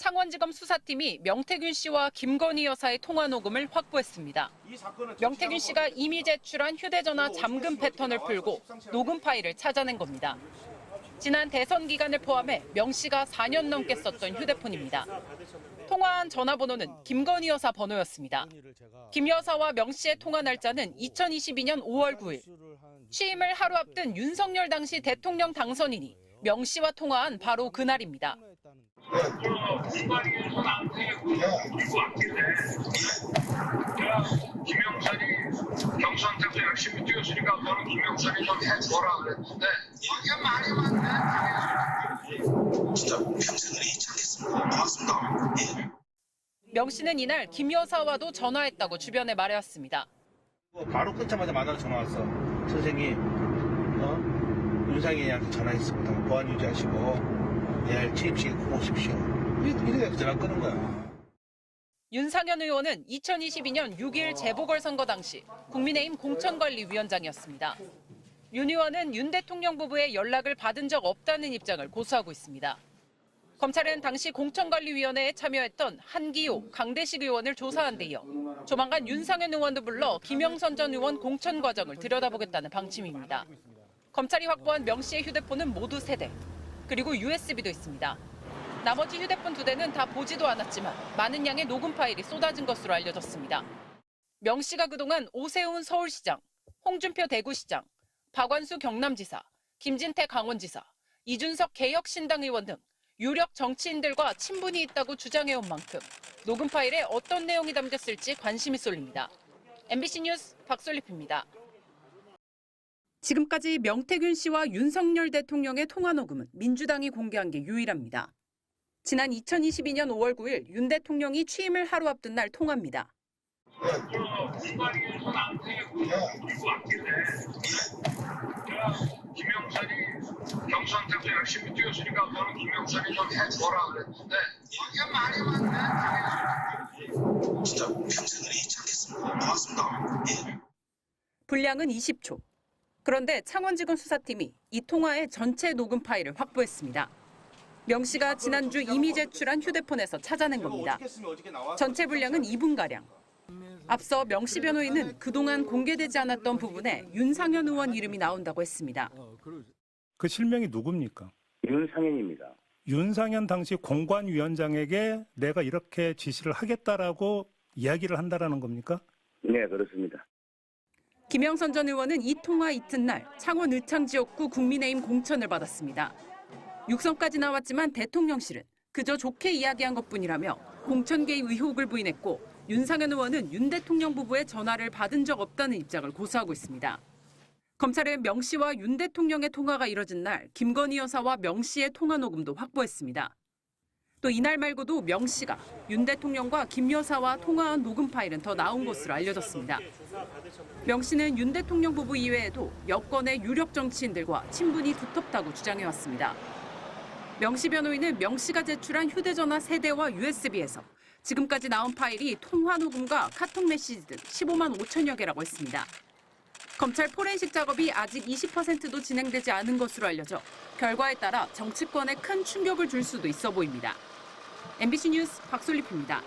창원지검 수사팀이 명태균 씨와 김건희 여사의 통화 녹음을 확보했습니다. 명태균 씨가 이미 제출한 휴대전화 잠금 패턴을 풀고 녹음 파일을 찾아낸 겁니다. 지난 대선 기간을 포함해 명 씨가 4년 넘게 썼던 휴대폰입니다. 통화한 전화번호는 김건희 여사 번호였습니다. 김 여사와 명 씨의 통화 날짜는 2022년 5월 9일. 취임을 하루 앞둔 윤석열 당시 대통령 당선인이 명 씨와 통화한 바로 그날입니다. 김영선이 경선 때도 열심히 뛰었으니까 너는 김영선이 좀 해줘라 그랬는데 이게 말이 많네. 진짜 평생을 잊지 않겠습니다. 고맙습니다. 예. 명 씨는 이날 김 여사와도 전화했다고 주변에 말해왔습니다. 바로 끊자마자 만나러 전화 왔어. 선생님, 윤상현이한테 전화했습니다. 보안 유지하시고 내일 취임식에 꼭 오십시오. 이렇게 전화 끊은 거야. 윤상현 의원은 2022년 6일 재보궐선거 당시 국민의힘 공천관리위원장이었습니다. 윤 의원은 윤 대통령 부부의 연락을 받은 적 없다는 입장을 고수하고 있습니다. 검찰은 당시 공천관리위원회에 참여했던 한기호, 강대식 의원을 조사한 데 이어 조만간 윤상현 의원도 불러 김영선 전 의원 공천 과정을 들여다보겠다는 방침입니다. 검찰이 확보한 명 씨의 휴대폰은 모두 3대, 그리고 USB도 있습니다. 나머지 휴대폰 2대는 다 보지도 않았지만 많은 양의 녹음 파일이 쏟아진 것으로 알려졌습니다. 명 씨가 그동안 오세훈 서울시장, 홍준표 대구시장, 박완수 경남지사, 김진태 강원지사, 이준석 개혁신당 의원 등 유력 정치인들과 친분이 있다고 주장해온 만큼 녹음 파일에 어떤 내용이 담겼을지 관심이 쏠립니다. MBC 뉴스 박솔립입니다. 지금까지 명태균 씨와 윤석열 대통령의 통화 녹음은 민주당이 공개한 게 유일합니다. 지난 2022년 5월 9일 윤 대통령이 취임을 하루 앞둔 날 통화입니다. 김영선이 경선 때도 열심히 뛰었으니까 너는 김영선이 좀 해줘라 그랬는데 이게 말이 많네. 진짜 평생을 잊지 않겠습니다. 고맙습니다. 예. 분량은 20초. 그런데 창원지검 수사팀이 이 통화의 전체 녹음 파일을 확보했습니다. 명 씨가 지난주 이미 제출한 휴대폰에서 찾아낸 겁니다. 전체 분량은 2분가량. 앞서 명 씨 변호인은 그동안 공개되지 않았던 부분에 윤상현 의원 이름이 나온다고 했습니다. 그 실명이 누굽니까? 윤상현입니다. 윤상현 당시 공관위원장에게 내가 이렇게 지시를 하겠다라고 이야기를 한다라는 겁니까? 네, 그렇습니다. 김영선 전 의원은 이 통화 이튿날 창원 의창지역구 국민의힘 공천을 받았습니다. 육성까지 나왔지만 대통령실은 그저 좋게 이야기한 것뿐이라며 공천 개입 의혹을 부인했고 윤상현 의원은 윤 대통령 부부의 전화를 받은 적 없다는 입장을 고수하고 있습니다. 검찰은 명 씨와 윤 대통령의 통화가 이뤄진 날 김건희 여사와 명 씨의 통화 녹음도 확보했습니다. 또 이날 말고도 명 씨가 윤 대통령과 김 여사와 통화한 녹음 파일은 더 나온 것으로 알려졌습니다. 명 씨는 윤 대통령 부부 이외에도 여권의 유력 정치인들과 친분이 두텁다고 주장해왔습니다. 명 씨 변호인은 명 씨가 제출한 휴대전화 3대와 USB에서 지금까지 나온 파일이 통화 녹음과 카톡 메시지 등 15만 5천여 개라고 했습니다. 검찰 포렌식 작업이 아직 20%도 진행되지 않은 것으로 알려져 결과에 따라 정치권에 큰 충격을 줄 수도 있어 보입니다. MBC 뉴스 박솔립입니다.